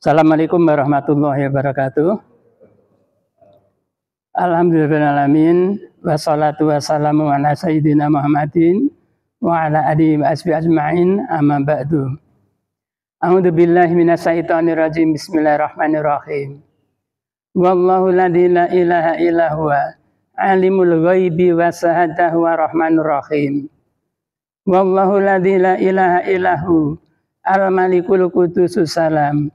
Assalamualaikum warahmatullahi wabarakatuh. Alhamdulillahirrahmanirrahim. Wassalatu wassalamu ala sayyidina Muhammadin wa ala alihi wa ashabihi ajma'in, amma ba'du. A'udzu billahi minasyaitonir rajim. Bismillahirrahmanirrahim. Wallahu la ilaha illa huwa alimul ghaibi wasyahadati warahmanur rahim. Wallahu la ilaha illa hu al-malikul qudusus salam.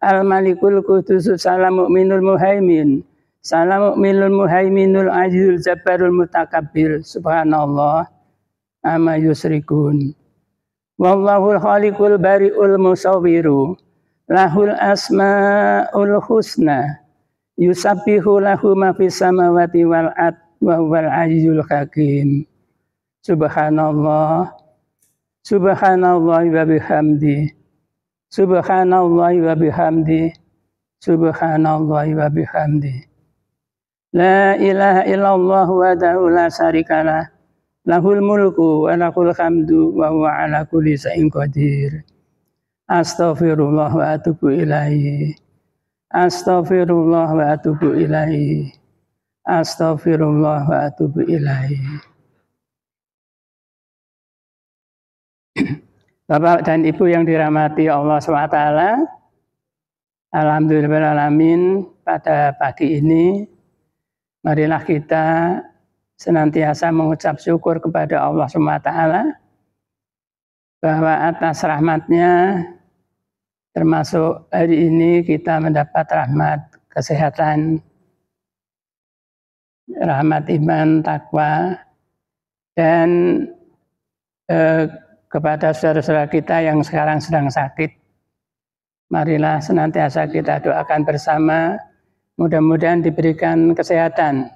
Al-malikul qudusus salam mu'minul muhaimin. Salam mu'minul muhaiminul azizul jabbarul mutakabbir. Subhanallah amma yusrikun. Wallahul khaliqul bari'ul musawwiru. Lahul asma'ul husna. Yusabbihu lahu ma fis samawati wal ard wa huwal azizul hakim. Subhanallah. Subhanallah wa bihamdi. Subhanallah wa bihamdi. Subhanallah wa bihamdi. La ilaha illallah wahdahu la syarikalah. Lahul mulku wa lahul hamdu wa huwa ala kulli syai'in qadir. Astaghfirullah wa atubu ilaihi. Astaghfirullah wa atubu ilaihi. Astaghfirullah wa atubu ilaihi. Bapak dan Ibu yang dirahmati Allah SWT, alhamdulillahirrahmanirrahim, pada pagi ini marilah kita senantiasa mengucap syukur kepada Allah SWT bahwa atas rahmatnya, termasuk hari ini kita mendapat rahmat kesehatan, rahmat iman, takwa, dan kepada saudara-saudara kita yang sekarang sedang sakit, marilah senantiasa kita doakan bersama, mudah-mudahan diberikan kesehatan,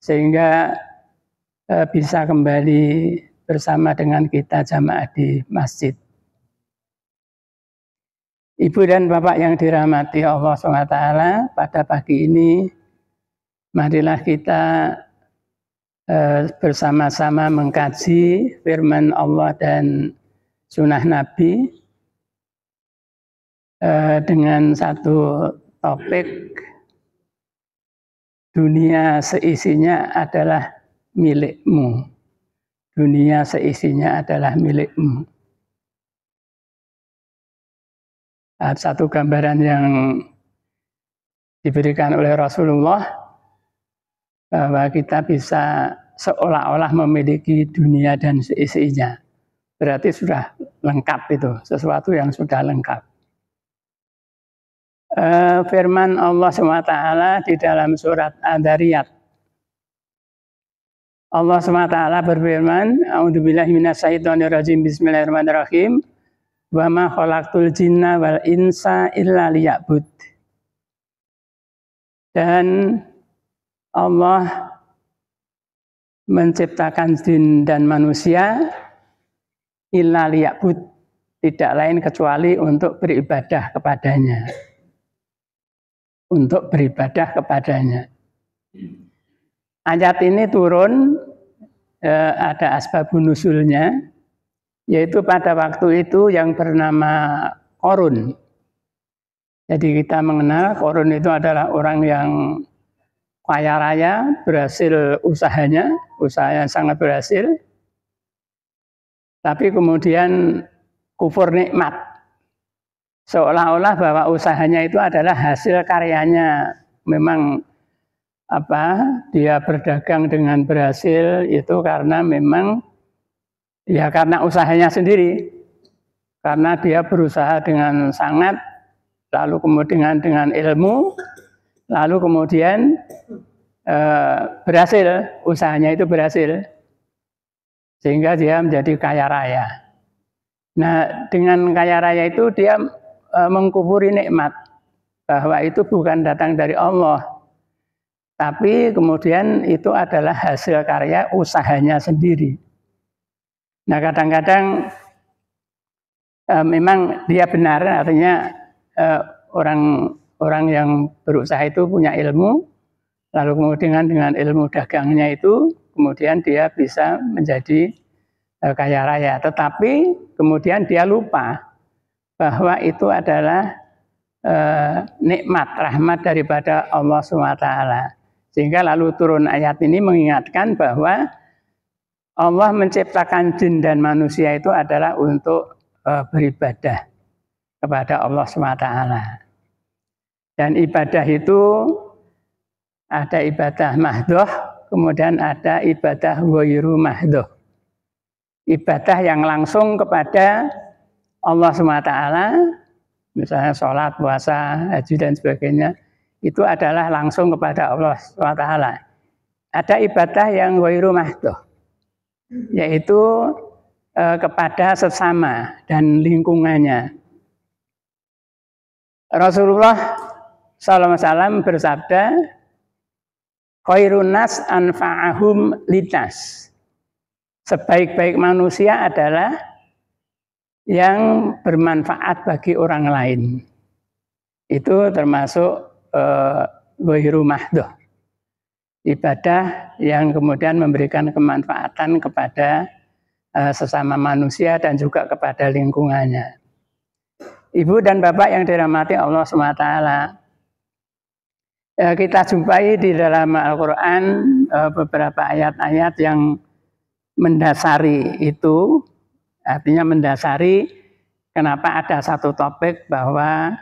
sehingga bisa kembali bersama dengan kita jamaah di masjid. Ibu dan Bapak yang dirahmati Allah SWT, pada pagi ini, marilah kita bersama-sama mengkaji firman Allah dan sunnah Nabi dengan satu topik, dunia seisinya adalah milikmu. Dunia seisinya adalah milikmu. Satu gambaran yang diberikan oleh Rasulullah bahwa kita bisa seolah-olah memiliki dunia dan seisinya. Berarti sudah lengkap itu, sesuatu yang sudah lengkap. Firman Allah SWT di dalam surat Ad-Dariyat. Allah SWT berfirman, A'udzubillahi minasyaitonirrajim, bismillahirrahmanirrahim, wa ma khalaqtul jinna wal insa illa liya'bud. Dan Allah menciptakan jin dan manusia illa liya'bud, tidak lain kecuali untuk beribadah kepadanya. Untuk beribadah kepadanya. Ayat ini turun, ada asbabun nuzulnya, yaitu pada waktu itu yang bernama Qarun. Jadi kita mengenal Qarun itu adalah orang yang kaya raya, berhasil usahanya sangat berhasil, tapi kemudian kufur nikmat, seolah-olah bahwa usahanya itu adalah hasil karyanya. Memang dia berdagang dengan berhasil itu karena memang ya karena usahanya sendiri, karena dia berusaha dengan sangat, lalu kemudian dengan ilmu, lalu kemudian berhasil, usahanya itu berhasil, sehingga dia menjadi kaya raya. Nah, dengan kaya raya itu dia mengkufuri nikmat, bahwa itu bukan datang dari Allah, tapi kemudian itu adalah hasil karya usahanya sendiri. Nah, kadang-kadang memang dia benar, artinya orang yang berusaha itu punya ilmu, lalu kemudian dengan ilmu dagangnya itu kemudian dia bisa menjadi kaya raya. Tetapi kemudian dia lupa bahwa itu adalah nikmat, rahmat daripada Allah SWT. Sehingga lalu turun ayat ini mengingatkan bahwa Allah menciptakan jin dan manusia itu adalah untuk beribadah kepada Allah SWT. Dan ibadah itu ada ibadah mahdoh, kemudian ada ibadah ghairu mahdoh. Ibadah yang langsung kepada Allah SWT, misalnya sholat, puasa, haji dan sebagainya, itu adalah langsung kepada Allah SWT. Ada ibadah yang ghairu mahdoh, yaitu kepada sesama dan lingkungannya. Rasulullah SAW bersabda, khairun nas anfa'ahum linnas. Sebaik-baik manusia adalah yang bermanfaat bagi orang lain. Itu termasuk ghairu mahdoh. Ibadah yang kemudian memberikan kemanfaatan kepada sesama manusia dan juga kepada lingkungannya. Ibu dan bapak yang dirahmati Allah SWT, kita jumpai di dalam Al-Quran beberapa ayat-ayat yang mendasari itu, artinya mendasari kenapa ada satu topik bahwa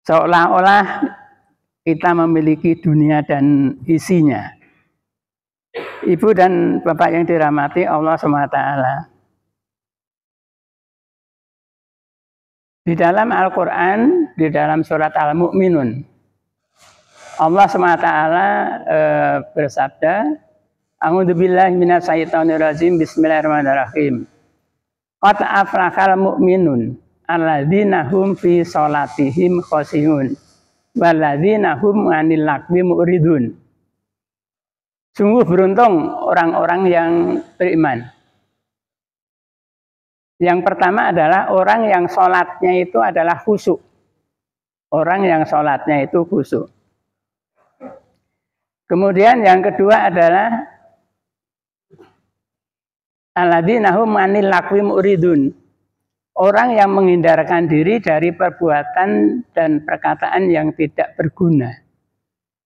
seolah-olah kita memiliki dunia dan isinya. Ibu dan bapak yang dirahmati Allah SWT, di dalam Al-Quran, di dalam surat Al-Mu'minun, Allah SWT bersabda, A'udzubillahi minasyaitonirrajim, bismillahirrahmanirrahim. Qad aflahal mu'minun alladzina hum fi sholatihim khashiyun walladzina hum 'anil lagwi mu'ridun. Sungguh beruntung orang-orang yang beriman. Yang pertama adalah orang yang sholatnya itu adalah khusyuk. Orang yang sholatnya itu khusyuk. Kemudian yang kedua adalah alladzina hum 'anil lagwi mu'ridun. Orang yang menghindarkan diri dari perbuatan dan perkataan yang tidak berguna.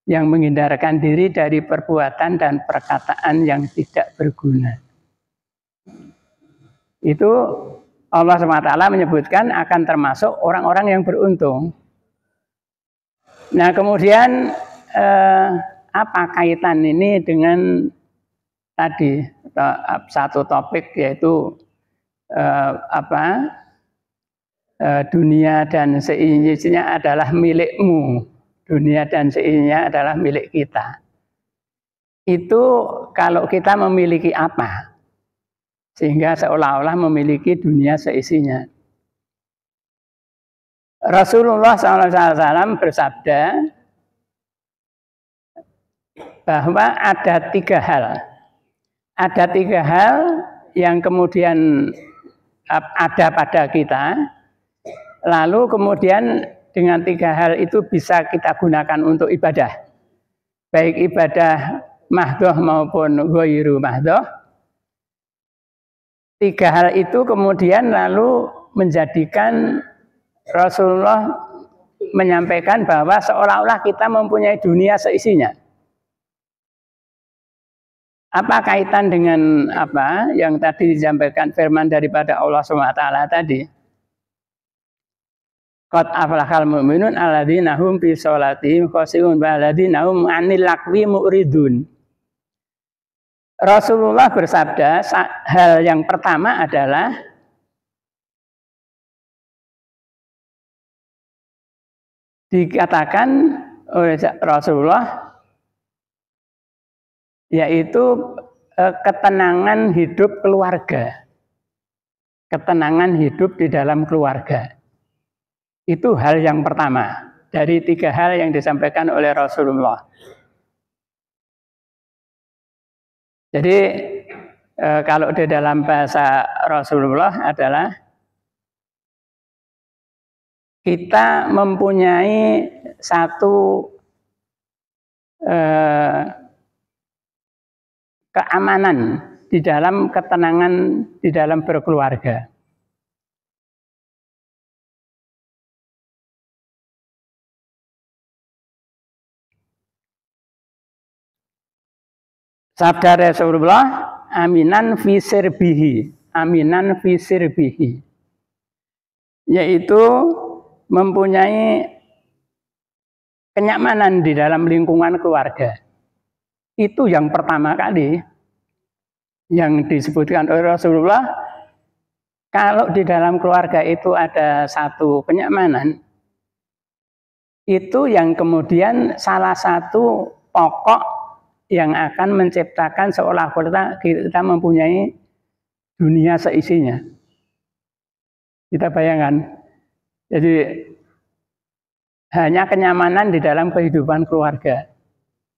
Yang menghindarkan diri dari perbuatan dan perkataan yang tidak berguna. Itu Allah SWT menyebutkan akan termasuk orang-orang yang beruntung. Nah kemudian apa kaitan ini dengan tadi satu topik, yaitu dunia dan seisinya adalah milikmu, dunia dan seisinya adalah milik kita. Itu kalau kita memiliki apa? Sehingga seolah-olah memiliki dunia seisinya. Rasulullah SAW bersabda bahwa ada tiga hal. Ada tiga hal yang kemudian ada pada kita, lalu kemudian dengan tiga hal itu bisa kita gunakan untuk ibadah. Baik ibadah mahdoh maupun ghairu mahdoh. Tiga hal itu kemudian lalu menjadikan Rasulullah menyampaikan bahwa seolah-olah kita mempunyai dunia seisinya. Apa kaitan dengan apa yang tadi disampaikan firman daripada Allah SWT tadi? Qad aflahal mu'minun alladzina hum fi sholatihim khashiyun walladzina hum 'anil lagwi mu'ridun. Rasulullah bersabda, hal yang pertama adalah dikatakan oleh Rasulullah, yaitu ketenangan hidup keluarga. Ketenangan hidup di dalam keluarga. Itu hal yang pertama dari tiga hal yang disampaikan oleh Rasulullah. Jadi kalau di dalam bahasa Rasulullah adalah kita mempunyai satu keamanan di dalam ketenangan di dalam berkeluarga. Sabda Rasulullah, aminan fi sirbihi, aminan fi sirbihi, yaitu mempunyai kenyamanan di dalam lingkungan keluarga. Itu yang pertama kali yang disebutkan oleh Rasulullah. Kalau di dalam keluarga itu ada satu kenyamanan, itu yang kemudian salah satu pokok yang akan menciptakan seolah-olah kita mempunyai dunia seisinya. Kita bayangkan, jadi hanya kenyamanan di dalam kehidupan keluarga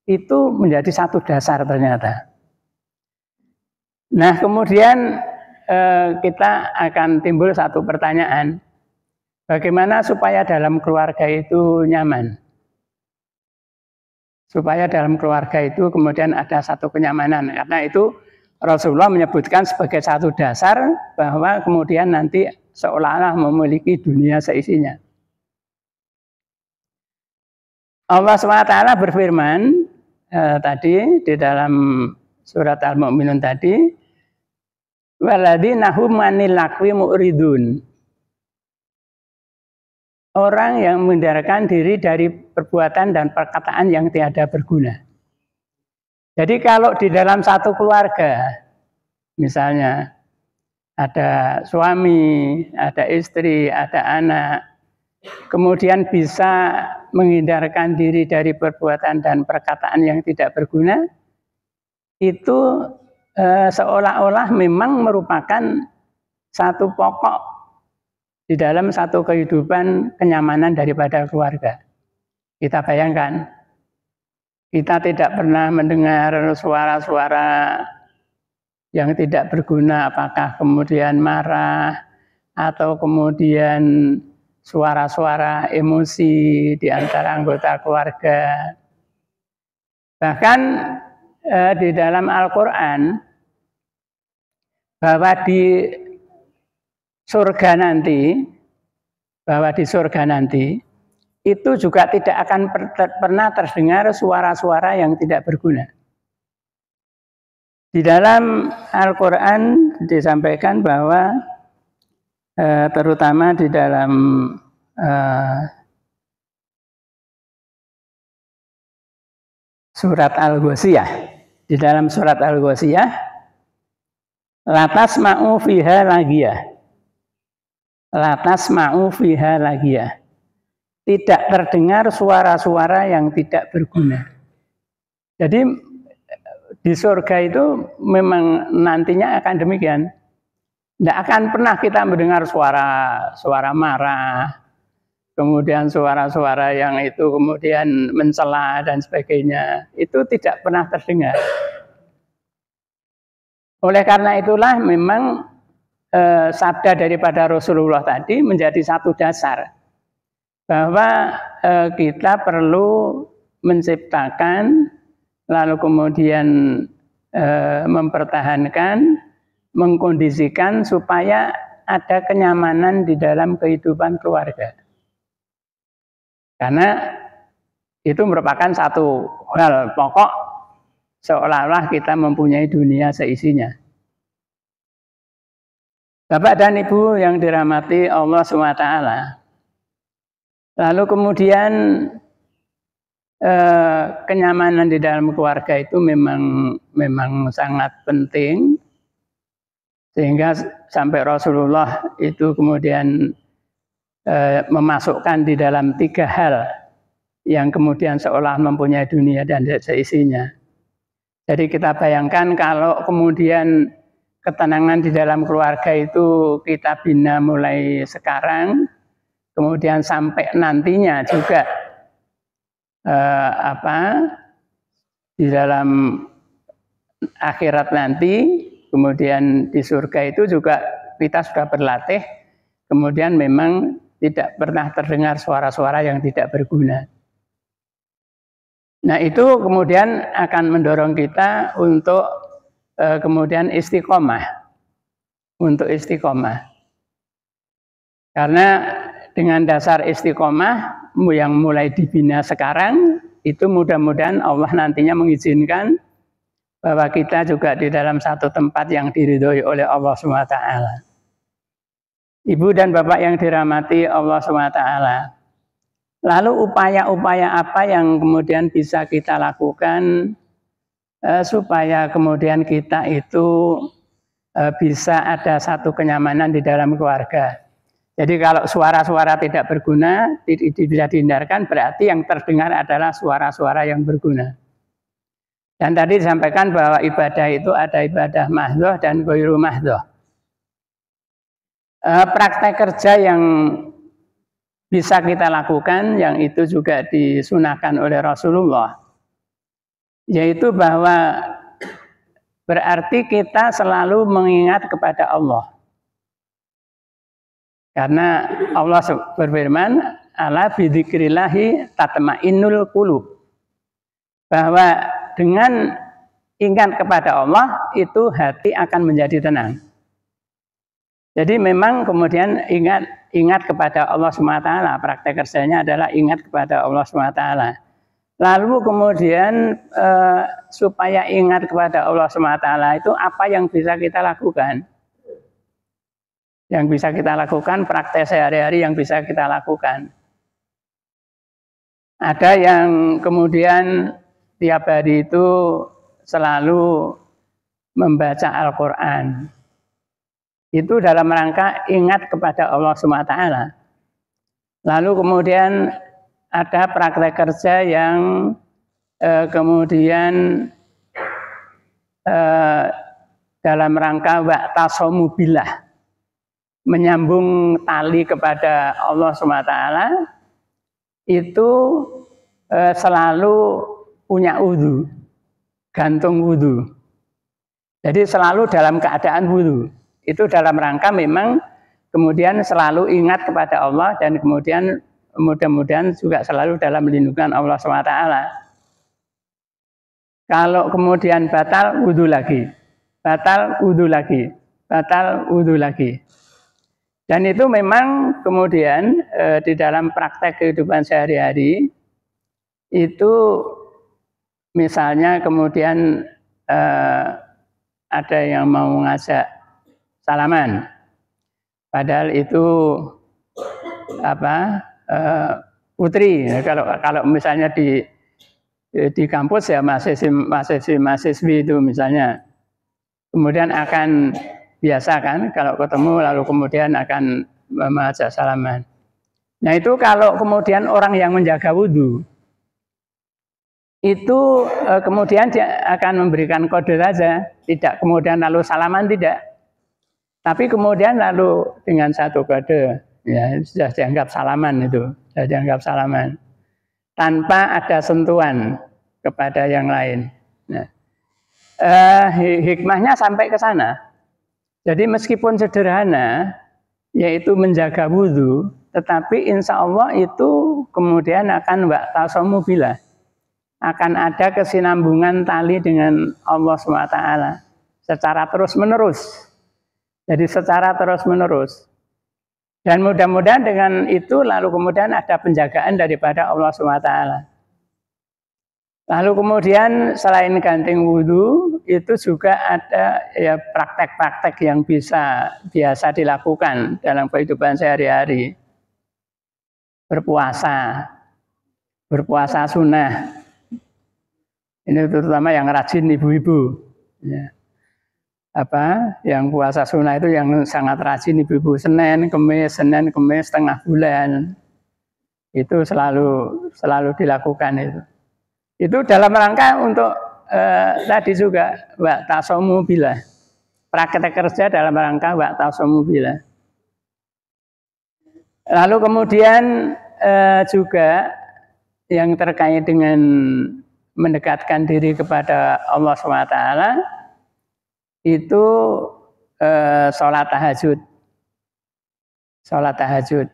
itu menjadi satu dasar ternyata. Nah, kemudian kita akan timbul satu pertanyaan, bagaimana supaya dalam keluarga itu nyaman? Supaya dalam keluarga itu kemudian ada satu kenyamanan. Karena itu Rasulullah menyebutkan sebagai satu dasar bahwa kemudian nanti seolah-olah memiliki dunia seisinya. Allah SWT berfirman tadi di dalam surat Al-Mu'minun tadi, waladzina hum 'anil lagwi mu'ridun. Orang yang menghindarkan diri dari perbuatan dan perkataan yang tiada berguna. Jadi kalau di dalam satu keluarga, misalnya ada suami, ada istri, ada anak, kemudian bisa menghindarkan diri dari perbuatan dan perkataan yang tidak berguna, itu seolah-olah memang merupakan satu pokok di dalam satu kehidupan kenyamanan daripada keluarga. Kita bayangkan, kita tidak pernah mendengar suara-suara yang tidak berguna, apakah kemudian marah atau kemudian suara-suara emosi di antara anggota keluarga. Bahkan di dalam Al-Quran, bahwa di surga nanti, itu juga tidak akan pernah terdengar suara-suara yang tidak berguna. Di dalam Al-Quran disampaikan bahwa terutama di dalam surat Al-Ghasyiyah, di dalam surat Al-Ghasyiyah, latas ma'u fiha lagiyah. Latas ma'u fiha lagiyah. Tidak terdengar suara-suara yang tidak berguna. Jadi di surga itu memang nantinya akan demikian. Tidak akan pernah kita mendengar suara marah, kemudian suara-suara yang itu kemudian mencela dan sebagainya. Itu tidak pernah terdengar. Oleh karena itulah memang sabda daripada Rasulullah tadi menjadi satu dasar bahwa kita perlu menciptakan, lalu kemudian mempertahankan, mengkondisikan supaya ada kenyamanan di dalam kehidupan keluarga. Karena itu merupakan satu hal pokok seolah-olah kita mempunyai dunia seisinya. Bapak dan Ibu yang dirahmati Allah SWT. Lalu kemudian kenyamanan di dalam keluarga itu memang sangat penting, sehingga sampai Rasulullah itu kemudian memasukkan di dalam 3 hal yang kemudian seolah mempunyai dunia dan seisinya. Jadi kita bayangkan kalau kemudian ketenangan di dalam keluarga itu kita bina mulai sekarang, kemudian sampai nantinya juga di dalam akhirat nanti, kemudian di surga itu juga kita sudah berlatih, kemudian memang tidak pernah terdengar suara-suara yang tidak berguna. Nah, itu kemudian akan mendorong kita untuk kemudian istiqomah, untuk istiqomah. Karena dengan dasar istiqomah yang mulai dibina sekarang, itu mudah-mudahan Allah nantinya mengizinkan bahwa kita juga di dalam satu tempat yang diridhoi oleh Allah SWT. Ibu dan Bapak yang dirahmati Allah SWT. Lalu upaya-upaya apa yang kemudian bisa kita lakukan supaya kemudian kita itu bisa ada satu kenyamanan di dalam keluarga. Jadi kalau suara-suara tidak berguna, tidak dihindarkan, berarti yang terdengar adalah suara-suara yang berguna. Dan tadi disampaikan bahwa ibadah itu ada ibadah mahdhoh dan ghairu mahdhoh. Praktek kerja yang bisa kita lakukan, yang itu juga disunahkan oleh Rasulullah, yaitu bahwa berarti kita selalu mengingat kepada Allah. Karena Allah berfirman, ala bidzikrillahi tatma'innul qulub. Bahwa dengan ingat kepada Allah, itu hati akan menjadi tenang. Jadi memang kemudian ingat kepada Allah SWT, praktek kerjanya adalah ingat kepada Allah SWT. Lalu kemudian supaya ingat kepada Allah SWT itu apa yang bisa kita lakukan? Yang bisa kita lakukan, praktek sehari-hari yang bisa kita lakukan. Ada yang kemudian tiap hari itu selalu membaca Al-Quran. Itu dalam rangka ingat kepada Allah SWT. Lalu kemudian ada praktek kerja yang kemudian dalam rangka wa'tasamu billah, menyambung tali kepada Allah SWT, itu selalu punya wudu, gantung wudu. Jadi selalu dalam keadaan wudu. Itu dalam rangka memang kemudian selalu ingat kepada Allah dan kemudian mudah-mudahan juga selalu dalam lindungan Allah SWT. Kalau kemudian batal, wudu lagi. Batal, wudu lagi. Batal, wudu lagi. Dan itu memang kemudian di dalam praktek kehidupan sehari-hari itu misalnya kemudian ada yang mau ngajak salaman, padahal itu putri. Kalau misalnya di kampus ya mahasiswi itu misalnya, kemudian akan biasa kan kalau ketemu lalu kemudian akan mengajak salaman. Nah itu kalau kemudian orang yang menjaga wudhu itu kemudian dia akan memberikan kode saja, tidak kemudian lalu salaman, tidak. Tapi kemudian lalu dengan satu kode, ya sudah dianggap salaman itu, sudah dianggap salaman, tanpa ada sentuhan kepada yang lain. Nah, hikmahnya sampai ke sana. Jadi meskipun sederhana, yaitu menjaga wudhu, tetapi insya Allah itu kemudian akan wa'tasamu billah, akan ada kesinambungan tali dengan Allah SWT secara terus-menerus. Jadi secara terus-menerus. Dan mudah-mudahan dengan itu lalu kemudian ada penjagaan daripada Allah SWT. Lalu kemudian selain ganting wudhu, itu juga ada ya praktek-praktek yang biasa dilakukan dalam kehidupan sehari-hari. Berpuasa sunnah. Ini terutama yang rajin ibu-ibu. Ya. Yang puasa sunnah itu yang sangat rajin ibu-ibu, Senin, Kemis, setengah bulan. Itu selalu dilakukan itu. Itu dalam rangka untuk tadi juga wa'tasamu billah. Praktek kerja dalam rangka wa'tasamu billah. Lalu kemudian juga yang terkait dengan mendekatkan diri kepada Allah SWT itu sholat tahajud. Sholat tahajud.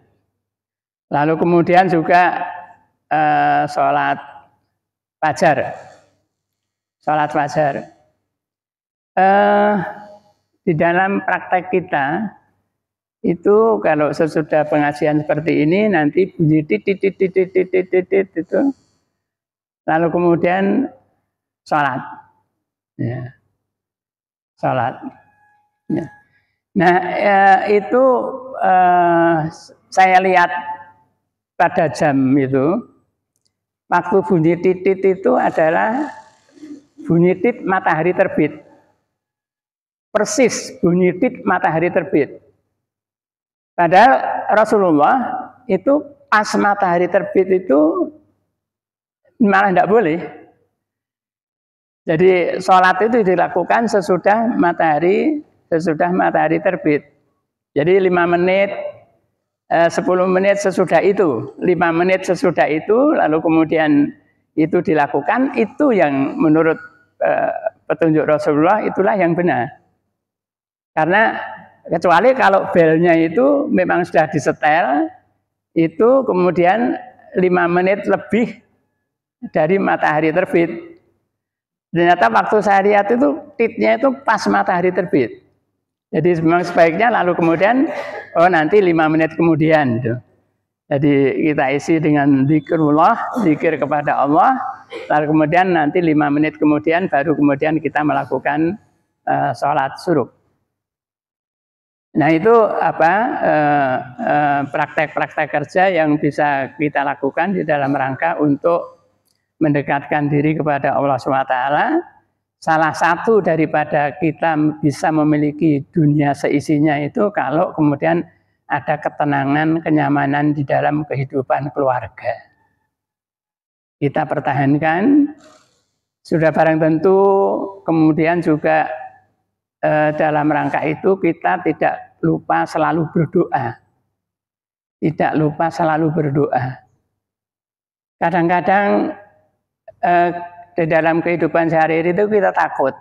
Lalu kemudian juga sholat fajar. Sholat fajar. Di dalam praktek kita itu kalau sesudah pengajian seperti ini nanti bunyi titit itu, lalu kemudian sholat. Ya, salat. Ya. Nah, itu saya lihat pada jam itu, waktu bunyi titit itu adalah bunyi titit matahari terbit. Persis bunyi titit matahari terbit. Padahal Rasulullah itu pas matahari terbit itu malah tidak boleh. Jadi sholat itu dilakukan sesudah matahari terbit. Jadi 5 menit, 10 menit sesudah itu, 5 menit sesudah itu, lalu kemudian itu dilakukan, itu yang menurut petunjuk Rasulullah itulah yang benar. Karena kecuali kalau belnya itu memang sudah disetel, itu kemudian 5 menit lebih dari matahari terbit. Ternyata waktu saya lihat itu titnya itu pas matahari terbit. Jadi memang sebaiknya lalu kemudian nanti 5 menit kemudian gitu. Jadi kita isi dengan zikrullah, zikir kepada Allah, lalu kemudian nanti 5 menit kemudian baru kemudian kita melakukan sholat syuruk. Nah itu praktek-praktek kerja yang bisa kita lakukan di dalam rangka untuk mendekatkan diri kepada Allah SWT. Salah satu daripada kita bisa memiliki dunia seisinya itu kalau kemudian ada ketenangan, kenyamanan di dalam kehidupan keluarga. Kita pertahankan, sudah barang tentu kemudian juga dalam rangka itu kita tidak lupa selalu berdoa. Tidak lupa selalu berdoa. Kadang-kadang di dalam kehidupan sehari-hari itu kita takut.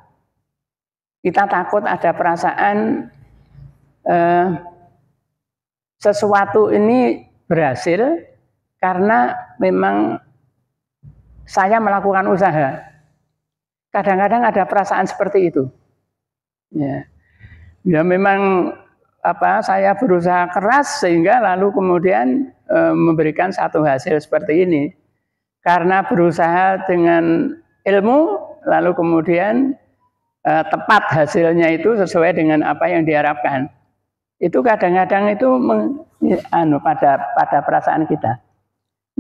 Kita takut ada perasaan sesuatu ini berhasil karena memang saya melakukan usaha. Kadang-kadang ada perasaan seperti itu. Ya memang saya berusaha keras sehingga lalu kemudian memberikan satu hasil seperti ini. Karena berusaha dengan ilmu, lalu kemudian tepat hasilnya itu sesuai dengan apa yang diharapkan. Itu kadang-kadang itu pada perasaan kita.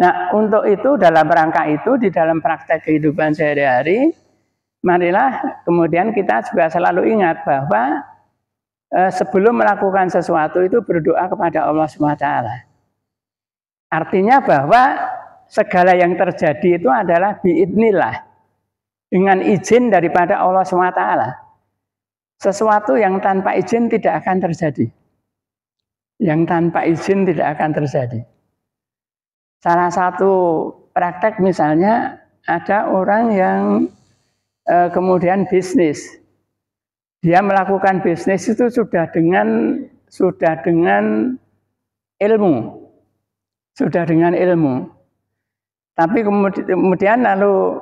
Nah, untuk itu dalam rangka itu di dalam praktek kehidupan sehari-hari, marilah kemudian kita juga selalu ingat bahwa sebelum melakukan sesuatu itu berdoa kepada Allah SWT. Artinya bahwa segala yang terjadi itu adalah biidnillah, dengan izin daripada Allah SWT. Sesuatu yang tanpa izin tidak akan terjadi. Yang tanpa izin tidak akan terjadi. Salah satu praktek misalnya ada orang yang kemudian bisnis. Dia melakukan bisnis itu sudah dengan ilmu. Sudah dengan ilmu. Tapi kemudian lalu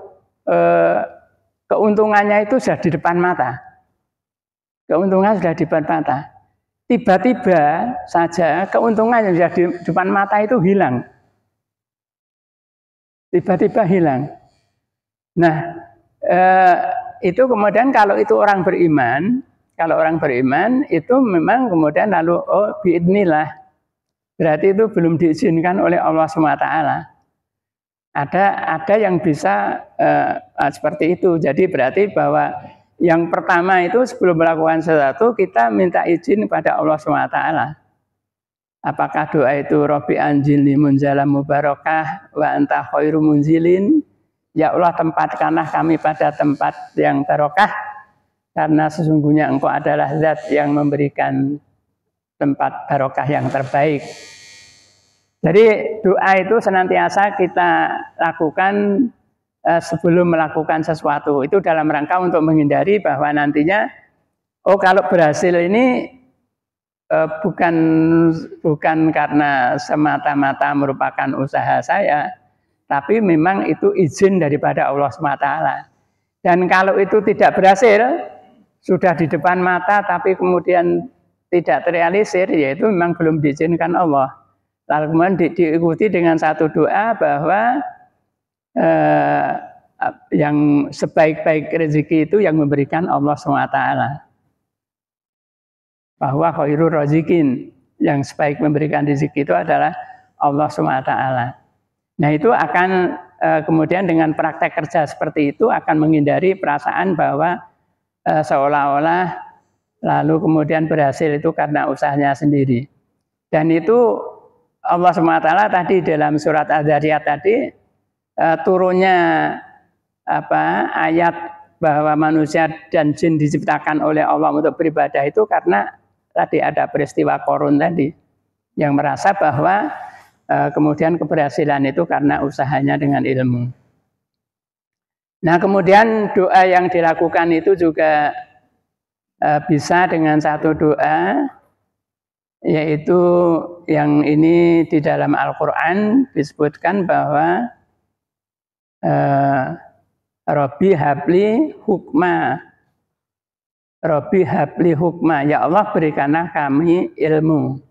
keuntungannya itu sudah di depan mata. Keuntungan sudah di depan mata. Tiba-tiba saja keuntungan yang sudah di depan mata itu hilang. Tiba-tiba hilang. Nah, itu kemudian kalau itu orang beriman, itu memang kemudian lalu biidnillah. Berarti itu belum diizinkan oleh Allah SWT. Ada yang bisa seperti itu. Jadi berarti bahwa yang pertama itu sebelum melakukan sesuatu kita minta izin pada Allah SWT. Apakah doa itu Rabbi anjilni munzalam mubarakah wa anta khairu munzilin. Ya Allah, tempatkanlah kami pada tempat yang barokah karena sesungguhnya Engkau adalah zat yang memberikan tempat barokah yang terbaik. Jadi doa itu senantiasa kita lakukan sebelum melakukan sesuatu. Itu dalam rangka untuk menghindari bahwa nantinya, kalau berhasil ini bukan karena semata-mata merupakan usaha saya, tapi memang itu izin daripada Allah SWT. Dan kalau itu tidak berhasil, sudah di depan mata tapi kemudian tidak terrealisir, yaitu memang belum diizinkan Allah. Lalu kemudian diikuti dengan satu doa bahwa yang sebaik-baik rezeki itu yang memberikan Allah SWT. Bahwa khairur razikin, yang sebaik memberikan rezeki itu adalah Allah SWT. Nah itu akan kemudian dengan praktek kerja seperti itu akan menghindari perasaan bahwa seolah-olah lalu kemudian berhasil itu karena usahanya sendiri. Dan itu Allah SWT tadi dalam surat Az-Zariyat tadi turunnya ayat bahwa manusia dan jin diciptakan oleh Allah untuk beribadah itu karena tadi ada peristiwa Qarun tadi yang merasa bahwa kemudian keberhasilan itu karena usahanya dengan ilmu. Nah kemudian doa yang dilakukan itu juga bisa dengan satu doa, yaitu yang ini di dalam Al-Quran disebutkan bahwa Rabbi habli hukma, Rabbi habli hukma, ya Allah berikanlah kami ilmu,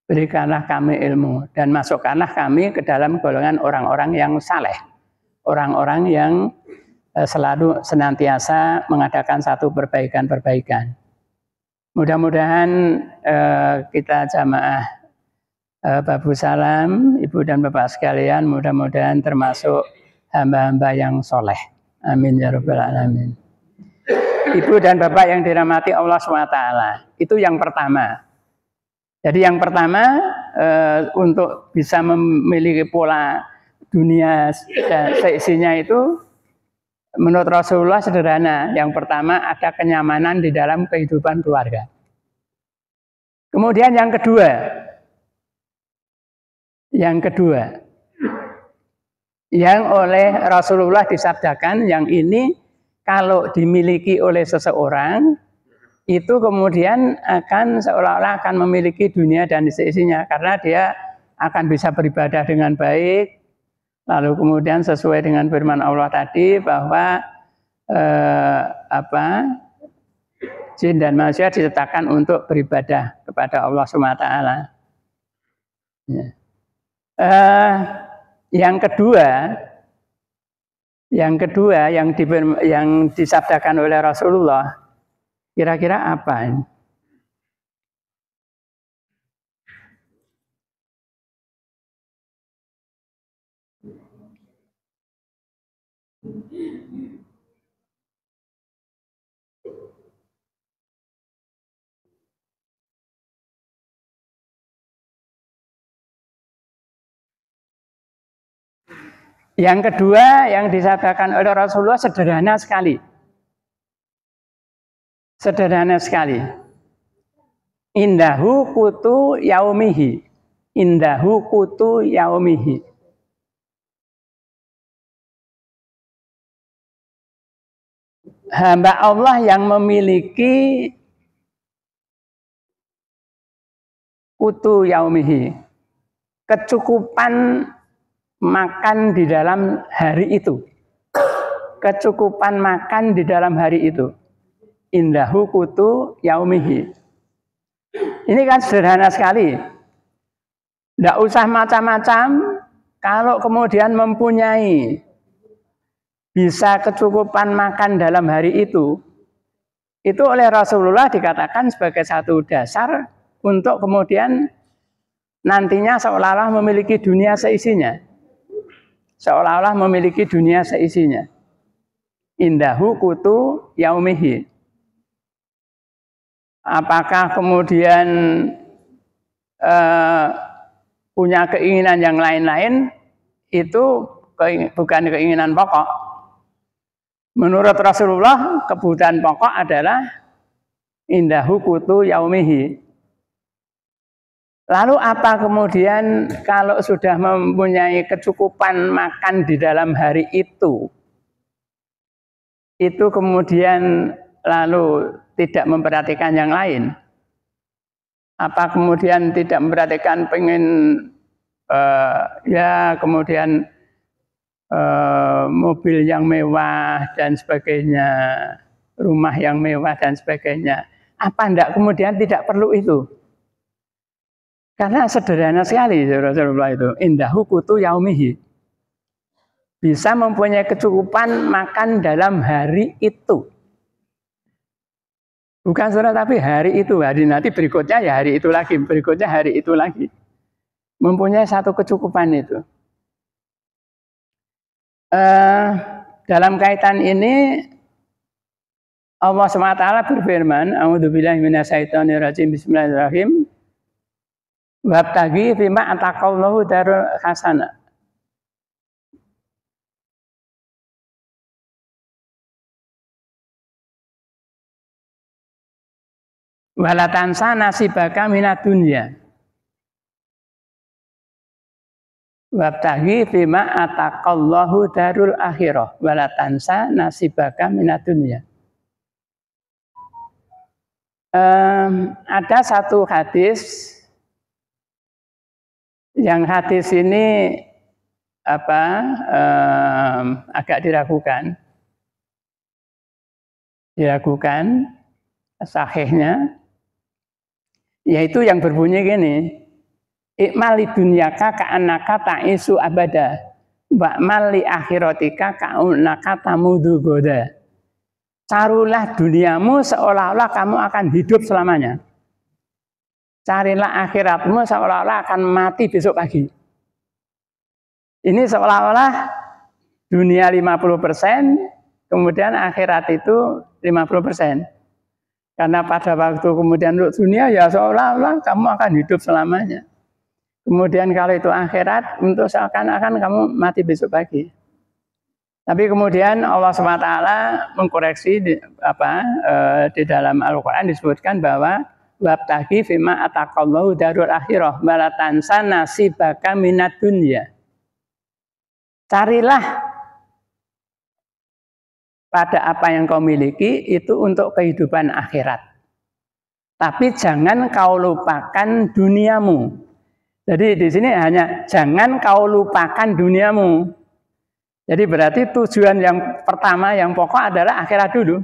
berikanlah kami ilmu, dan masukkanlah kami ke dalam golongan orang-orang yang saleh, orang-orang yang selalu senantiasa mengadakan satu perbaikan-perbaikan. Mudah-mudahan kita jamaah Babu Salam, Ibu dan Bapak sekalian, mudah-mudahan termasuk hamba-hamba yang soleh. Amin ya rabbal alamin. Ibu dan Bapak yang dirahmati Allah SWT, itu yang pertama. Jadi yang pertama untuk bisa memiliki pola dunia seisinya itu menurut Rasulullah sederhana. Yang pertama ada kenyamanan di dalam kehidupan keluarga. Kemudian yang kedua, yang oleh Rasulullah disabdakan, yang ini kalau dimiliki oleh seseorang itu kemudian akan seolah-olah akan memiliki dunia dan seisinya, karena dia akan bisa beribadah dengan baik. Lalu kemudian sesuai dengan firman Allah tadi bahwa jin dan manusia ditetapkan untuk beribadah kepada Allah SWT. Ya. Yang kedua yang disabdakan oleh Rasulullah, kira-kira apa? Yang kedua yang disabdakan oleh Rasulullah sederhana sekali. Sederhana sekali. Indahu kutu yaumihi. Indahu kutu yaumihi. Hamba Allah yang memiliki kutu yaumihi, kecukupan makan di dalam hari itu. Kecukupan makan di dalam hari itu. Indahu kutu yaumihi. Ini kan sederhana sekali. Tidak usah macam-macam. Kalau kemudian mempunyai bisa kecukupan makan dalam hari itu oleh Rasulullah dikatakan sebagai satu dasar untuk kemudian nantinya seolah-olah memiliki dunia seisinya. Seolah-olah memiliki dunia seisinya. Indahu kutu yaumihi. Apakah kemudian punya keinginan yang lain-lain, itu bukan keinginan pokok. Menurut Rasulullah, kebutuhan pokok adalah indahu kutu yaumihi. Lalu apa kemudian kalau sudah mempunyai kecukupan makan di dalam hari itu kemudian lalu tidak memperhatikan yang lain? Apa kemudian tidak memperhatikan pengen kemudian mobil yang mewah dan sebagainya, rumah yang mewah dan sebagainya? Apa enggak kemudian tidak perlu itu? Karena sederhana sekali Rasulullah itu. Indahu kutu yaumihi. bisa mempunyai kecukupan makan dalam hari itu. Bukan saudara, tapi hari itu, hari nanti berikutnya ya hari itu lagi, berikutnya hari itu lagi. Mempunyai satu kecukupan itu. Dalam kaitan ini Allah SWT berfirman, A'udzubillahi minasyaitonirrajim, bismillahirrahmanirrahim. Wabtaghi fima ataqallahu darul hasanah. Wala tansa nasibaka minad dunya. Wabtaghi fima ataqallahu darul akhirah. Wala tansa nasibaka minad dunya. Ada satu hadis, yang hadis ini agak diragukan sahihnya, yaitu yang berbunyi gini, ikmal li dunyaka ka'annaka ta'isu abada wa'mal li akhiratika ka'annaka tamudu goda. Carilah duniamu seolah-olah kamu akan hidup selamanya. Carilah akhiratmu seolah-olah akan mati besok pagi. Ini seolah-olah dunia 50%, kemudian akhirat itu 50%. Karena pada waktu kemudian untuk dunia ya seolah-olah kamu akan hidup selamanya. Kemudian kalau itu akhirat, untuk seakan-akan kamu mati besok pagi. Tapi kemudian Allah SWT mengkoreksi di dalam Al-Quran disebutkan bahwa wabtaghi fima ataqallahu darul akhirah wala tansa nasibaka minad dunya. Carilah pada apa yang kau miliki itu untuk kehidupan akhirat. Tapi jangan kau lupakan duniamu. Jadi di sini hanya jangan kau lupakan duniamu. Jadi berarti tujuan yang pertama, yang pokok adalah akhirat dulu.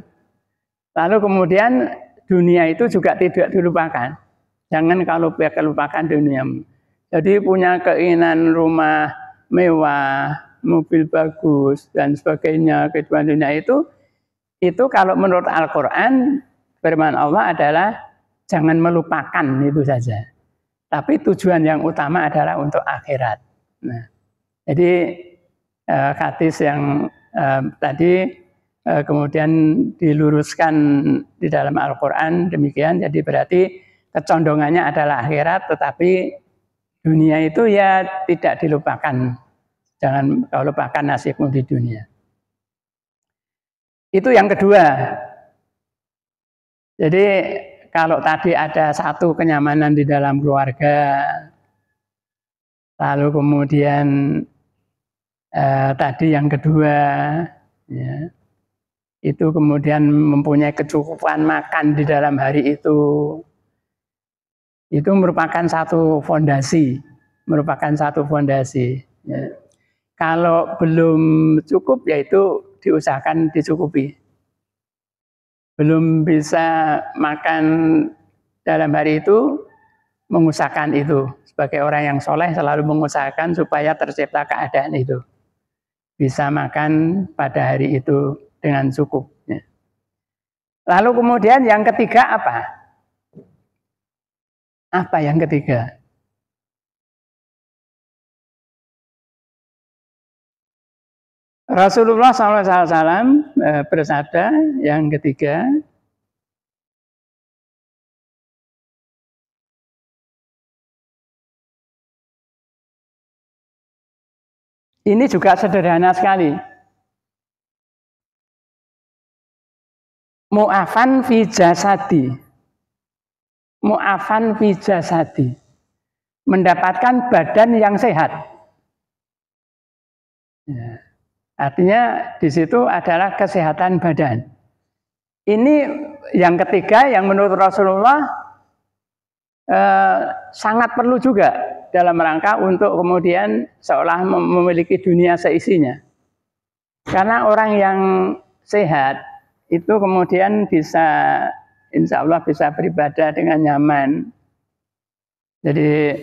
Lalu kemudian dunia itu juga tidak dilupakan. Jangan kalau lupakan duniamu. Jadi punya keinginan rumah mewah, mobil bagus, dan sebagainya, kehidupan dunia itu kalau menurut Al-Quran, firman Allah adalah jangan melupakan itu saja. Tapi tujuan yang utama adalah untuk akhirat. Nah, jadi hadis yang tadi kemudian diluruskan di dalam Al-Quran demikian, jadi berarti kecondongannya adalah akhirat, tetapi dunia itu ya tidak dilupakan. Jangan kau lupakan nasibmu di dunia. Itu yang kedua. Jadi kalau tadi ada satu kenyamanan di dalam keluarga, lalu kemudian tadi yang kedua, ya, itu kemudian mempunyai kecukupan makan di dalam hari itu merupakan satu fondasi, ya. Kalau belum cukup, yaitu diusahakan dicukupi. Belum bisa makan dalam hari itu, mengusahakan itu. Sebagai orang yang soleh selalu mengusahakan supaya tercipta keadaan itu. Bisa makan pada hari itu dengan cukup. Lalu kemudian yang ketiga apa? Apa yang ketiga? Rasulullah SAW bersabda yang ketiga, ini juga sederhana sekali. Mu'afan fi jasadi. Mu'afan fi jasadi. Mendapatkan badan yang sehat. Ya. Artinya di situ adalah kesehatan badan. Ini yang ketiga yang menurut Rasulullah sangat perlu juga dalam rangka untuk kemudian seolah memiliki dunia seisinya. Karena orang yang sehat itu kemudian bisa, insya Allah bisa beribadah dengan nyaman. Jadi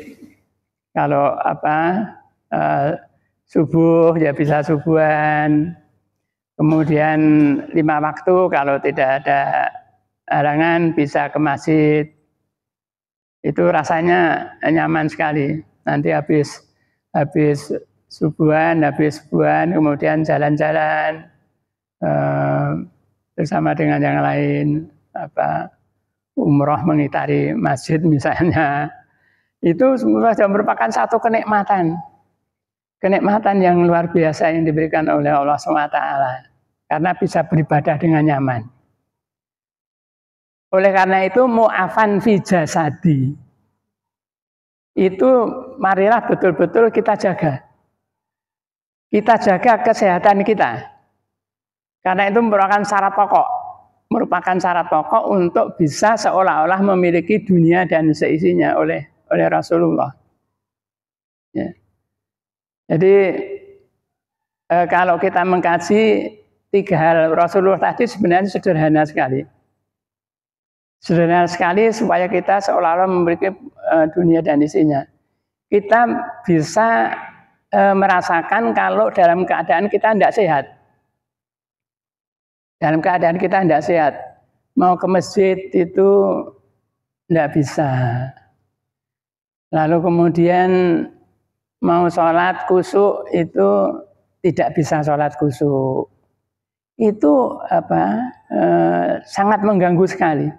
kalau subuh ya bisa subuhan, kemudian 5 waktu kalau tidak ada halangan bisa ke masjid. Itu rasanya nyaman sekali. Nanti habis subuhan, habis subuhan, kemudian jalan-jalan bersama dengan yang lain, umroh mengitari masjid misalnya. Itu semua sudah merupakan satu kenikmatan yang luar biasa yang diberikan oleh Allah SWT, karena bisa beribadah dengan nyaman. Oleh karena itu mu'afan fi jasadi, itu marilah betul-betul kita jaga. Kita jaga kesehatan kita, karena itu merupakan syarat pokok untuk bisa seolah-olah memiliki dunia dan seisinya oleh Rasulullah. Ya. Jadi kalau kita mengkaji 3 hal Rasulullah tadi sebenarnya sederhana sekali. Sederhana sekali supaya kita seolah-olah memiliki dunia dan isinya. Kita bisa merasakan kalau dalam keadaan kita tidak sehat. Dalam keadaan kita tidak sehat, mau ke masjid itu tidak bisa. Lalu kemudian mau sholat khusyuk itu tidak bisa sholat khusyuk. Itu sangat mengganggu sekali.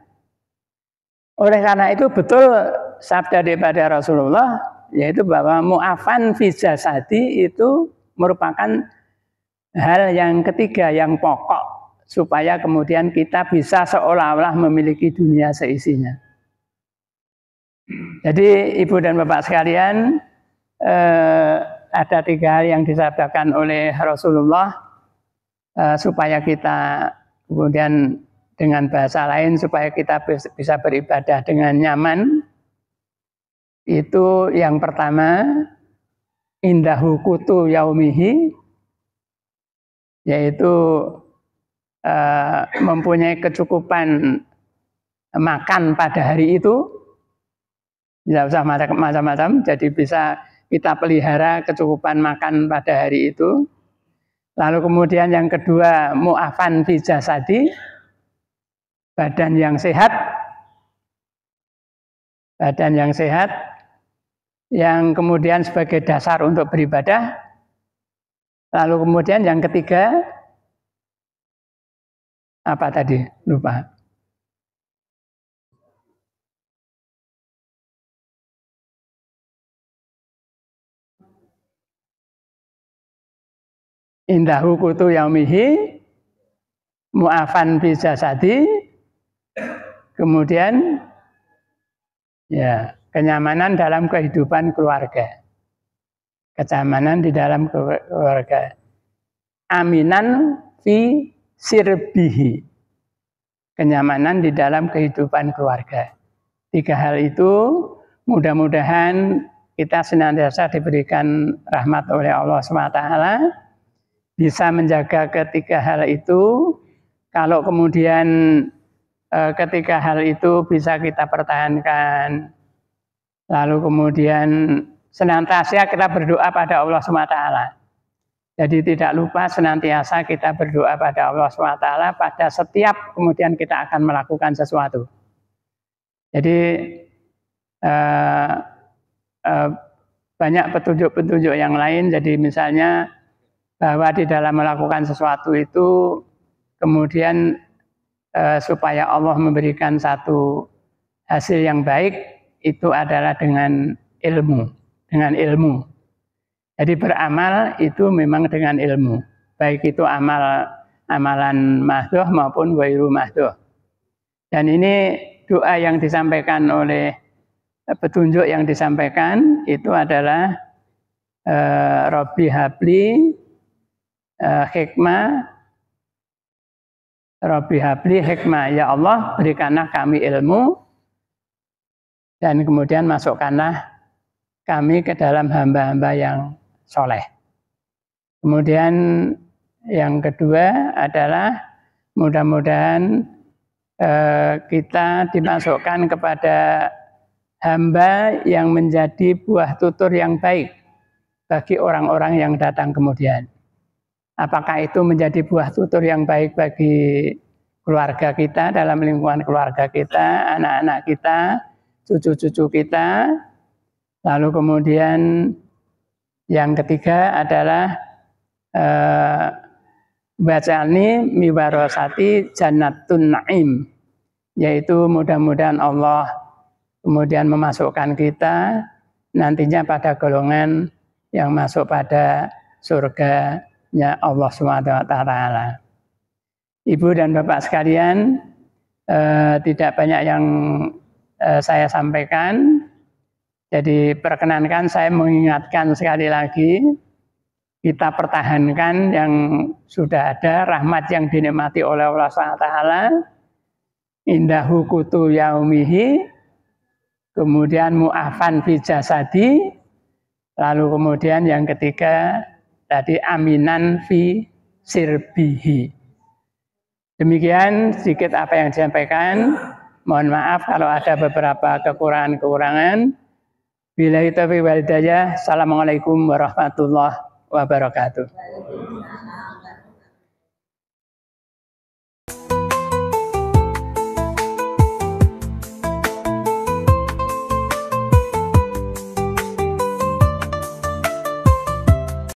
Oleh karena itu betul sabda daripada Rasulullah, yaitu bahwa mu'afan fi jasadi itu merupakan hal yang ketiga yang pokok supaya kemudian kita bisa seolah-olah memiliki dunia seisinya. Jadi ibu dan bapak sekalian, ada 3 hal yang disabdakan oleh Rasulullah supaya kita kemudian dengan bahasa lain supaya kita bisa beribadah dengan nyaman. Itu yang pertama, indahu kutu yaumihi, yaitu mempunyai kecukupan makan pada hari itu. Tidak usah macam-macam, jadi bisa kita pelihara kecukupan makan pada hari itu. Lalu kemudian yang kedua, mu'afan fi jasadi, badan yang sehat, yang kemudian sebagai dasar untuk beribadah. Lalu kemudian yang ketiga, apa tadi? Lupa. Indahu kutu yaumihi, mu'afan fi jasadi, kemudian ya kenyamanan dalam kehidupan keluarga. Kenyamanan di dalam keluarga. Aminan fi sirbihi. Kenyamanan di dalam kehidupan keluarga. 3 hal itu mudah-mudahan kita senantiasa diberikan rahmat oleh Allah SWT, bisa menjaga ketiga hal itu. Kalau kemudian ketiga hal itu bisa kita pertahankan, lalu kemudian senantiasa kita berdoa pada Allah SWT. Jadi tidak lupa senantiasa kita berdoa pada Allah SWT pada setiap kemudian kita akan melakukan sesuatu. Jadi banyak petunjuk-petunjuk yang lain. Jadi misalnya bahwa di dalam melakukan sesuatu itu kemudian supaya Allah memberikan satu hasil yang baik, itu adalah dengan ilmu. Jadi beramal itu memang dengan ilmu, baik itu amalan mahdoh maupun ghairu mahdoh. Dan ini doa yang disampaikan oleh petunjuk yang disampaikan itu adalah Rabbi habli hikmah, ya Allah berikanlah kami ilmu dan kemudian masukkanlah kami ke dalam hamba-hamba yang soleh. Kemudian yang kedua adalah mudah-mudahan kita dimasukkan kepada hamba yang menjadi buah tutur yang baik bagi orang-orang yang datang kemudian. Apakah itu menjadi buah tutur yang baik bagi keluarga kita, dalam lingkungan keluarga kita, anak-anak kita, cucu-cucu kita. Lalu kemudian yang ketiga adalah bacani miwarosati jannatun naim, yaitu mudah-mudahan Allah kemudian memasukkan kita nantinya pada golongan yang masuk pada surganya Allah SWT. Ibu dan Bapak sekalian, tidak banyak yang saya sampaikan. Jadi perkenankan saya mengingatkan sekali lagi, kita pertahankan yang sudah ada, rahmat yang dinikmati oleh Allah SWT, indahu kutu yaumihi, kemudian mu'afan fi jasadi, lalu kemudian yang ketiga tadi aminan fi sirbihi. Demikian sedikit apa yang disampaikan. Mohon maaf kalau ada beberapa kekurangan-kekurangan. Billahi taufiq wal hidayah. Assalamualaikum warahmatullahi wabarakatuh.